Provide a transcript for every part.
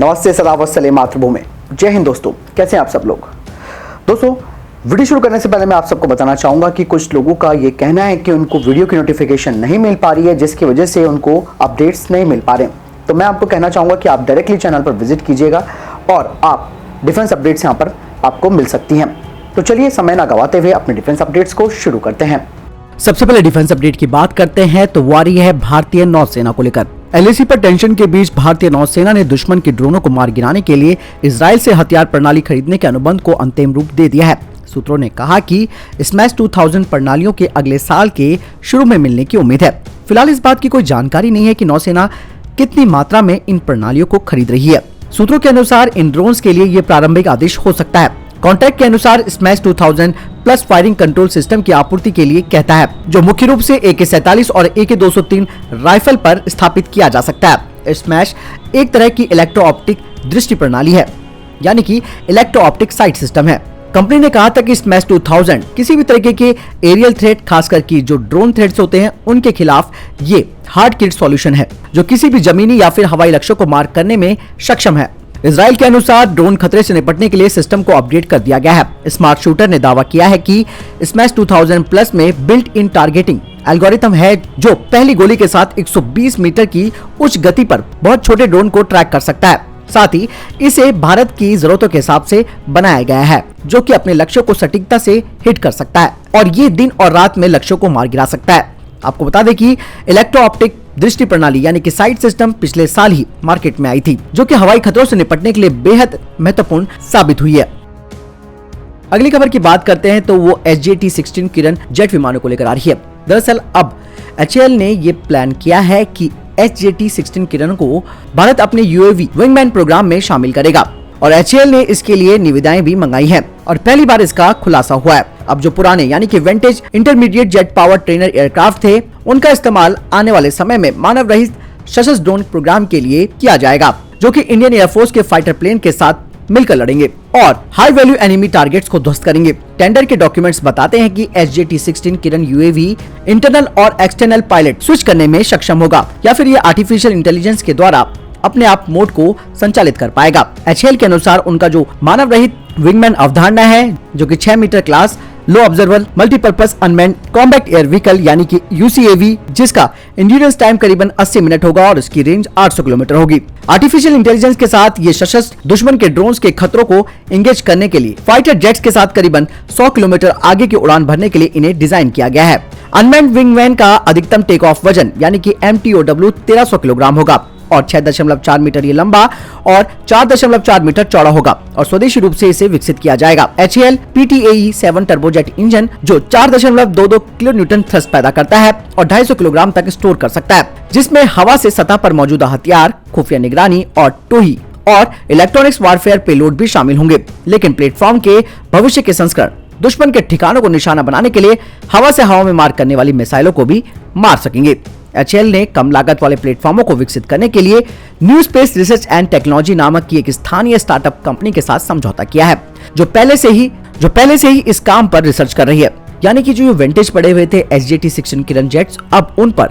नमस्ते, सदावत सले मातृभूमि। जय हिंद दोस्तों, कैसे हैं आप सब लोग। दोस्तों, वीडियो शुरू करने से पहले मैं आप सबको बताना चाहूंगा कि कुछ लोगों का ये कहना है कि उनको वीडियो की नोटिफिकेशन नहीं मिल पा रही है, जिसकी वजह से उनको अपडेट्स नहीं मिल पा रहे। तो मैं आपको कहना चाहूंगा कि आप डायरेक्टली चैनल पर विजिट कीजिएगा और आप डिफेंस अपडेट्स यहाँ पर आपको मिल सकती हैं। तो चलिए समय ना गवाते हुए अपने डिफेंस अपडेट्स को शुरू करते हैं। सबसे पहले डिफेंस अपडेट की बात करते हैं तो वो आ रही है भारतीय नौसेना को लेकर। एलएसी पर टेंशन के बीच भारतीय नौसेना ने दुश्मन के ड्रोनों को मार गिराने के लिए इजराइल से हथियार प्रणाली खरीदने के अनुबंध को अंतिम रूप दे दिया है। सूत्रों ने कहा कि स्मैश 2000 प्रणालियों के अगले साल के शुरू में मिलने की उम्मीद है। फिलहाल इस बात की कोई जानकारी नहीं है कि नौसेना कितनी मात्रा में इन प्रणालियों को खरीद रही है। सूत्रों के अनुसार इन ड्रोन्स के लिए ये प्रारंभिक आदेश हो सकता है। कॉन्ट्रैक्ट के अनुसार smash 2000 plus firing control system की आपूर्ति के लिए कहता है, जो मुख्य रूप से AK-47 और AK-203 राइफल पर स्थापित किया जा सकता है। स्मैश एक तरह की इलेक्ट्रो ऑप्टिक दृष्टि प्रणाली है, यानी कि इलेक्ट्रो ऑप्टिक साइट सिस्टम है। कंपनी ने कहा था कि स्मैश 2000 किसी भी तरीके के एरियल थ्रेट, खासकर की जो ड्रोन थ्रेट्स होते हैं, उनके खिलाफ ये हार्ड किट सॉल्यूशन है, जो किसी भी जमीनी या फिर हवाई लक्ष्यों को मार करने में सक्षम है। इजराइल के अनुसार ड्रोन खतरे से निपटने के लिए सिस्टम को अपडेट कर दिया गया है। स्मार्ट शूटर ने दावा किया है कि स्मैश 2000 प्लस में बिल्ट इन टारगेटिंग एल्गोरिथम है, जो पहली गोली के साथ 120 मीटर की उच्च गति पर बहुत छोटे ड्रोन को ट्रैक कर सकता है। साथ ही इसे भारत की जरूरतों के हिसाब से बनाया गया है, जो कि अपने लक्ष्यों को सटीकता से हिट कर सकता है और ये दिन और रात में लक्ष्यों को मार गिरा सकता है। आपको बता दें कि इलेक्ट्रो ऑप्टिक दृष्टि प्रणाली यानी कि साइट सिस्टम पिछले साल ही मार्केट में आई थी, जो कि हवाई खतरों से निपटने के लिए बेहद महत्वपूर्ण साबित हुई है। अगली खबर की बात करते हैं तो वो HJT-16 किरण जेट विमानों को लेकर आ रही है। दरअसल अब HAL ने ये प्लान किया है कि HJT-16 किरण को भारत अपने UAV विंगमैन प्रोग्राम में शामिल करेगा और HAL ने इसके लिए निविदाएं भी मंगाई हैं और पहली बार इसका खुलासा हुआ है। अब जो पुराने यानी कि vintage intermediate jet power trainer aircraft थे, उनका इस्तेमाल आने वाले समय में मानव रहित सशस्त्र ड्रोन प्रोग्राम के लिए किया जाएगा, जो कि इंडियन एयरफोर्स के फाइटर प्लेन के साथ मिलकर लड़ेंगे और हाई वैल्यू एनिमी टारगेट्स को ध्वस्त करेंगे। टेंडर के डॉक्यूमेंट्स बताते हैं कि HJT-16 किरण UAV इंटरनल और एक्सटर्नल पायलट स्विच करने में सक्षम होगा या फिर ये आर्टिफिशियल इंटेलिजेंस के द्वारा अपने आप मोड को संचालित कर पाएगा। HAL के अनुसार उनका जो मानव रहित विंगमैन अवधारणा है, जो कि 6 metre class low observer multipurpose unmanned combat air vehicle यानी कि UCAV, जिसका इंड्योरेंस टाइम करीबन 80 मिनट होगा और इसकी रेंज 800 किलोमीटर होगी। आर्टिफिशियल इंटेलिजेंस के साथ ये सशस्त्र दुश्मन के ड्रोन्स के खतरों को एंगेज करने के लिए फाइटर जेट्स के साथ करीबन 100 किलोमीटर आगे की उड़ान भरने के लिए इन्हें डिजाइन किया गया है। अनमैन्ड विंगमैन का अधिकतम टेक ऑफ वजन यानी कि MTOW 1300 किलोग्राम होगा और 6.4 मीटर ये लंबा और 4.4 मीटर चौड़ा होगा और स्वदेशी रूप से इसे विकसित किया जाएगा। HAL PTAE 7 टर्बोजेट इंजन, जो 4.22 किलो न्यूटन थ्रस्ट पैदा करता है और 250 किलोग्राम तक स्टोर कर सकता है, जिसमें हवा से सतह पर मौजूदा हथियार, खुफिया निगरानी और टोही और इलेक्ट्रॉनिक्स वारफेयर पेलोड भी शामिल होंगे। लेकिन प्लेटफॉर्म के भविष्य के संस्करण दुश्मन के ठिकानों को निशाना बनाने के लिए हवा से हवा में मार करने वाली मिसाइलों को भी मार सकेंगे। HAL ने कम लागत वाले प्लेटफॉर्मों को विकसित करने के लिए new space research and technology नामक की एक स्थानीय स्टार्टअप कंपनी के साथ समझौता किया है, जो पहले से ही इस काम पर रिसर्च कर रही है। यानी कि जो विंटेज पड़े हुए थे HJT-16 किरण जेट्स, अब उन पर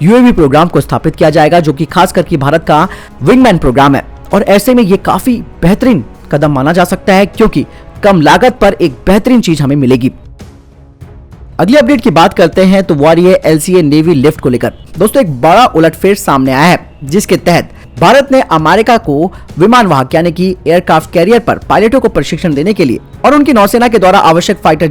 UAV प्रोग्राम को स्थापित किया जाएगा, जो कि खास करके भारत का विंगमैन प्रोग्राम है और ऐसे में ये काफी बेहतरीन कदम माना जा सकता है, क्योंकि कम लागत पर एक बेहतरीन चीज हमें मिलेगी। अगली अपडेट की बात करते हैं तो वो आ रही है LCA नेवी लिफ्ट को लेकर। दोस्तों, एक बड़ा उलटफेर सामने आया है, जिसके तहत भारत ने अमेरिका को विमान वाहक यानी कि एयरक्राफ्ट कैरियर पर पायलटों को प्रशिक्षण देने के लिए और उनकी नौसेना के द्वारा आवश्यक फाइटर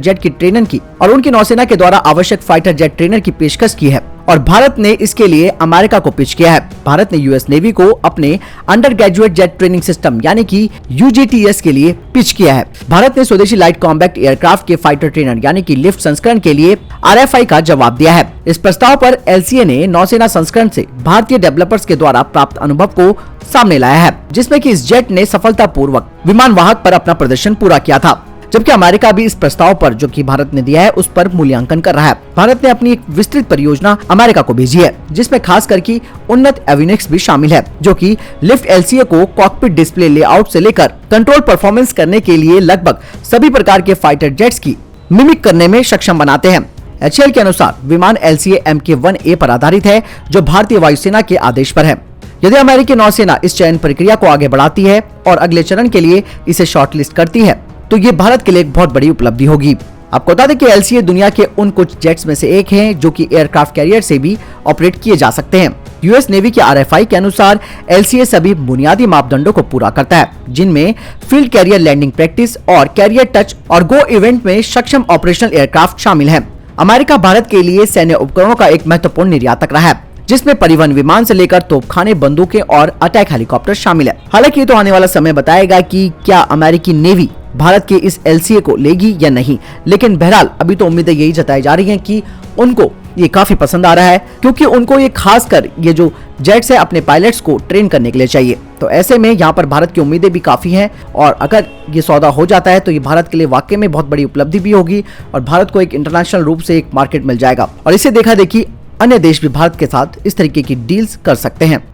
जेट ट्रेनर की पेशकश की है और भारत ने इसके लिए अमेरिका को पिच किया है। भारत ने US नेवी को अपने under graduate jet training system यानी कि UGTS के लिए पिच किया है। भारत ने स्वदेशी लाइट कॉम्बैक्ट एयरक्राफ्ट के फाइटर ट्रेनर यानी कि लिफ्ट संस्करण के लिए RFI का जवाब दिया है। इस प्रस्ताव पर LCA ने नौसेना संस्करण से भारतीय डेवलपर्स के द्वारा प्राप्त अनुभव को सामने लाया है, जिसमें कि इस जेट ने सफलतापूर्वक विमान वाहक पर अपना प्रदर्शन पूरा किया था, जबकि अमेरिका भी इस प्रस्ताव पर, जो कि भारत ने दिया है, उस पर मूल्यांकन कर रहा है। भारत ने अपनी एक विस्तृत परियोजना अमेरिका को भेजी है, जिसमें खास करके उन्नत एविनिक्स भी शामिल है, जो कि लिफ्ट LCA को कॉकपिट डिस्प्ले लेआउट से लेकर कंट्रोल परफॉर्मेंस करने के लिए लगभग सभी प्रकार के फाइटर जेट्स की मिमिक करने में सक्षम बनाते हैं। HAL के अनुसार विमान LCA Mk-1A पर आधारित है, जो भारतीय वायुसेना के आदेश पर है। यदि अमेरिकी नौसेना इस चयन प्रक्रिया को आगे बढ़ाती है और अगले चरण के लिए इसे शॉर्टलिस्ट करती है तो ये भारत के लिए एक बहुत बड़ी उपलब्धि होगी। आपको बता दें कि LCA दुनिया के उन कुछ जेट्स में से एक हैं जो कि एयरक्राफ्ट कैरियर से भी ऑपरेट किए जा सकते हैं। यूएस नेवी के RFI के अनुसार LCA सभी बुनियादी मापदंडों को पूरा करता है, जिनमें फील्ड कैरियर लैंडिंग प्रैक्टिस और कैरियर टच और गो इवेंट में सक्षम ऑपरेशनल एयरक्राफ्ट शामिल है। अमेरिका भारत के लिए सैन्य उपकरणों का एक महत्वपूर्ण निर्यातक रहा है, जिसमें परिवहन विमान से लेकर तोपखाने, बंदूकें और अटैक हेलीकॉप्टर शामिल है। हालांकि ये तो आने वाला समय बताएगा कि क्या अमेरिकी नेवी भारत के इस LCA को लेगी या नहीं, लेकिन बहरहाल अभी तो उम्मीदें यही जताई जा रही हैं कि उनको ये काफी पसंद आ रहा है, क्योंकि उनको ये खासकर ये जो जेट्स है अपने पायलट्स को ट्रेन करने के लिए चाहिए। तो ऐसे में यहाँ पर भारत की उम्मीदें भी काफी हैं और अगर ये सौदा हो जाता है तो ये भारत के लिए वाकई में बहुत बड़ी उपलब्धि भी होगी और भारत को एक इंटरनेशनल रूप से एक मार्केट मिल जाएगा और इसे देखा देखी अन्य देश भी भारत के साथ इस तरीके की डील्स कर सकते हैं।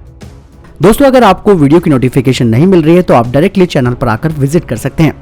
दोस्तों, अगर आपको वीडियो की नोटिफिकेशन नहीं मिल रही है तो आप डायरेक्टली चैनल पर आकर विजिट कर सकते हैं।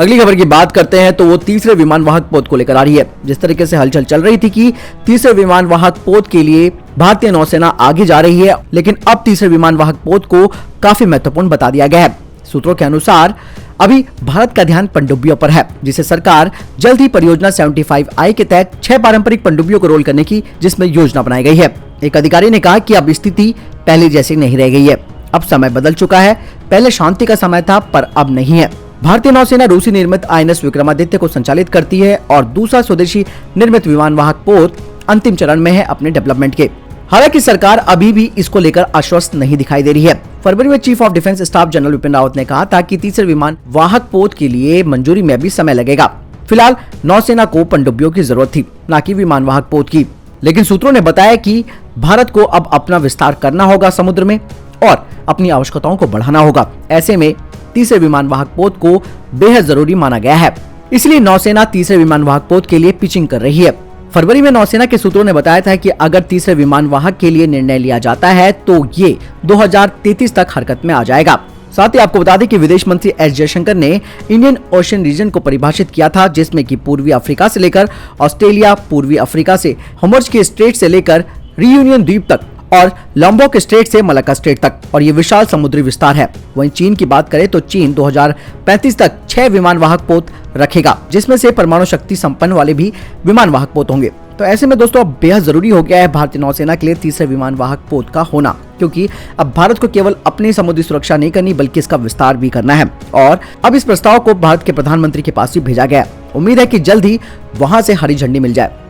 अगली खबर की बात करते हैं तो वो तीसरे विमान वाहक पोत को लेकर आ रही है। जिस तरीके से हलचल चल रही थी कि तीसरे विमान वाहक पोत के लिए भारतीय नौसेना आगे जा रही है, लेकिन अब तीसरे विमान वाहक पोत को काफी महत्वपूर्ण बता दिया गया है। सूत्रों के अनुसार अभी भारत का ध्यान पनडुब्बियों पर है, जिसे सरकार जल्द ही परियोजना 75I के तहत 6 पारंपरिक पनडुब्बियों को रोल करने की जिसमें योजना बनाई गई है। एक अधिकारी ने कहा कि अब स्थिति पहले जैसी नहीं रह गई है, अब समय बदल चुका है। पहले शांति का समय था पर अब नहीं है। भारतीय नौसेना रूसी निर्मित INS विक्रमादित्य को संचालित करती है और दूसरा स्वदेशी निर्मित विमान वाहक पोत अंतिम चरण में है अपने डेवलपमेंट के। हालांकि सरकार अभी भी इसको लेकर आश्वस्त नहीं दिखाई दे रही है। फरवरी में chief of defence staff general Vipin Rawat ने कहा था कि तीसरे विमान वाहक पोत के लिए मंजूरी में भी समय लगेगा। फिलहाल नौसेना को पनडुब्बियों की जरूरत थी, न कि विमान वाहक पोत की। लेकिन सूत्रों ने बताया कि भारत को अब अपना विस्तार करना होगा समुद्र में और अपनी आवश्यकताओं को बढ़ाना होगा। ऐसे में तीसरे विमान वाहक पोत को बेहद जरूरी माना गया है, इसलिए नौसेना तीसरे विमान वाहक पोत के लिए पिचिंग कर रही है। फरवरी में नौसेना के सूत्रों ने बताया था कि अगर तीसरे विमान वाहक के लिए निर्णय लिया जाता है तो ये 2033 तक हरकत में आ जाएगा। साथ ही आपको बता दें कि विदेश मंत्री S जयशंकर ने इंडियन ओशन रीजन को परिभाषित किया था, जिसमें कि पूर्वी अफ्रीका से लेकर ऑस्ट्रेलिया, पूर्वी अफ्रीका से होमर्ज के स्ट्रेट से लेकर रियूनियन द्वीप तक और लॉम्बोक स्ट्रेट से मलक्का स्ट्रेट तक, और ये विशाल समुद्री विस्तार है। वहीं चीन की बात करें तो चीन 2035 तक 6 विमान वाहक पोत रखेगा, जिसमें से परमाणु शक्ति संपन्न वाले भी विमान वाहक पोत होंगे। तो ऐसे में दोस्तों अब बेहद जरूरी हो गया है भारतीय नौसेना के लिए तीसरे विमान वाहक पोत का होना, क्योंकि अब भारत को केवल अपनी समुद्री सुरक्षा नहीं करनी बल्कि इसका विस्तार भी करना है। और अब इस प्रस्ताव को भारत के प्रधानमंत्री के पास भी भेजा गया। उम्मीद है कि जल्द ही वहां से हरी झंडी मिल जाए।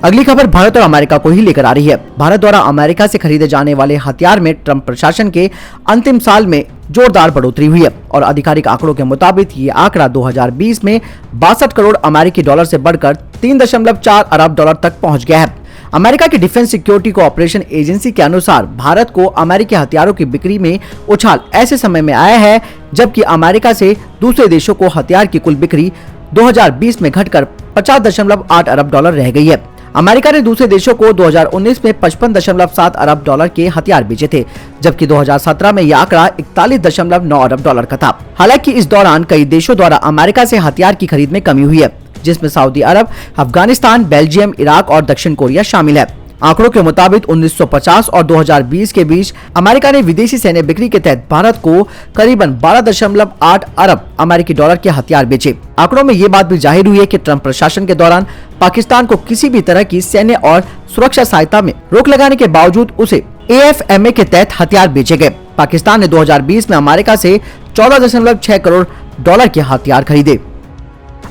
अगली खबर भारत और अमेरिका को ही लेकर आ रही है। भारत द्वारा अमेरिका से खरीदे जाने वाले हथियार में ट्रंप प्रशासन के अंतिम साल में जोरदार बढ़ोतरी हुई है और आधिकारिक आंकड़ों के मुताबिक ये आंकड़ा 2020 में 62 करोड़ अमेरिकी डॉलर से बढ़कर 3.4 अरब डॉलर तक पहुंच गया है। अमेरिका की डिफेंस सिक्योरिटी कोऑपरेशन एजेंसी के अनुसार भारत को अमेरिकी हथियारों की बिक्री में उछाल ऐसे समय में आया है जबकि अमेरिका से दूसरे देशों को हथियार की कुल बिक्री 2020 में घटकर 50.8 अरब डॉलर रह गई है। अमेरिका ने दूसरे देशों को 2019 में 55.7 अरब डॉलर के हथियार बेचे थे, जबकि 2017 में यह आंकड़ा 41.9 अरब डॉलर का था। हालांकि इस दौरान कई देशों द्वारा अमेरिका से हथियार की खरीद में कमी हुई है, जिसमें सऊदी अरब, अफगानिस्तान, बेल्जियम, इराक और दक्षिण कोरिया शामिल है। आंकड़ों के मुताबिक 1950 और 2020 के बीच अमेरिका ने विदेशी सैन्य बिक्री के तहत भारत को करीबन 12.8 अरब अमेरिकी डॉलर के हथियार बेचे। आंकड़ों में ये बात भी जाहिर हुई है कि ट्रंप प्रशासन के दौरान पाकिस्तान को किसी भी तरह की सैन्य और सुरक्षा सहायता में रोक लगाने के बावजूद उसे AFMA के तहत हथियार बेचे गए। पाकिस्तान ने 2020 में अमेरिका से 14.6 करोड़ डॉलर के हथियार खरीदे।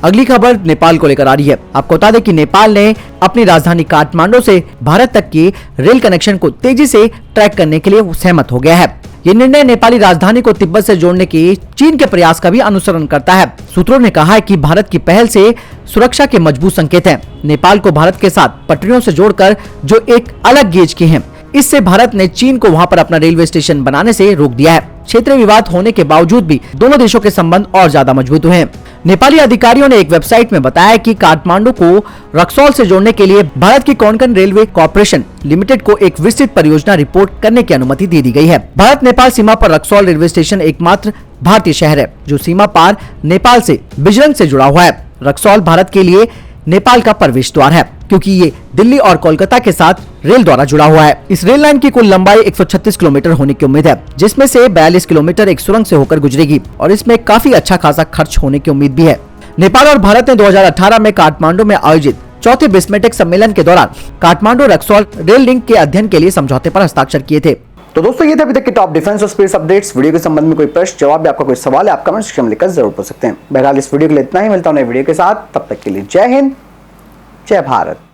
अगली खबर नेपाल को लेकर आ रही है। आपको बता दें कि नेपाल ने अपनी राजधानी काठमांडू से भारत तक के रेल कनेक्शन को तेजी से ट्रैक करने के लिए सहमत हो गया है। ये निर्णय नेपाली राजधानी को तिब्बत से जोड़ने के चीन के प्रयास का भी अनुसरण करता है। सूत्रों ने कहा है कि भारत की पहल से सुरक्षा के मजबूत संकेत हैं। नेपाल को भारत के साथ पटरियों से जोड़कर जो एक अलग गेज के हैं, इससे भारत ने चीन को वहां पर अपना रेलवे स्टेशन बनाने से रोक दिया है। क्षेत्रीय विवाद होने के बावजूद भी दोनों देशों के संबंध और ज्यादा मजबूत हुए हैं। नेपाली अधिकारियों ने एक वेबसाइट में बताया कि काठमांडू को रक्सौल से जोड़ने के लिए भारत की कोंकण रेलवे कॉर्पोरेशन लिमिटेड को एक विस्तृत परियोजना रिपोर्ट करने की अनुमति दे दी गई है। भारत नेपाल सीमा पर रक्सौल रेलवे स्टेशन एकमात्र भारतीय शहर है जो सीमा पार नेपाल से बिजरंग से जुड़ा हुआ है। रक्सौल भारत के लिए नेपाल का प्रवेश द्वार है, क्योंकि ये दिल्ली और कोलकाता के साथ रेल द्वारा जुड़ा हुआ है। इस रेल लाइन की कुल लंबाई 136 किलोमीटर होने की उम्मीद है, जिसमें से 42 किलोमीटर एक सुरंग से होकर गुजरेगी और इसमें काफी अच्छा खासा खर्च होने की उम्मीद भी है। नेपाल और भारत ने 2018 में काठमांडू में आयोजित चौथे बिस्मेटेक सम्मेलन के दौरान काठमांडू रक्सौल रेल लिंक के अध्ययन के लिए समझौते पर हस्ताक्षर किए थे। तो दोस्तों ये थे अभी तक के टॉप डिफेंस और स्पेस अपडेट्स। वीडियो के संबंध में कोई प्रश्न जवाब या आपका कोई सवाल है आप कमेंट सेक्शन में लिखकर जरूर पूछ सकते हैं। बहरहाल इस वीडियो के लिए इतना ही, मिलता हूं नए वीडियो के साथ, तब तक के लिए जय हिंद, जय भारत।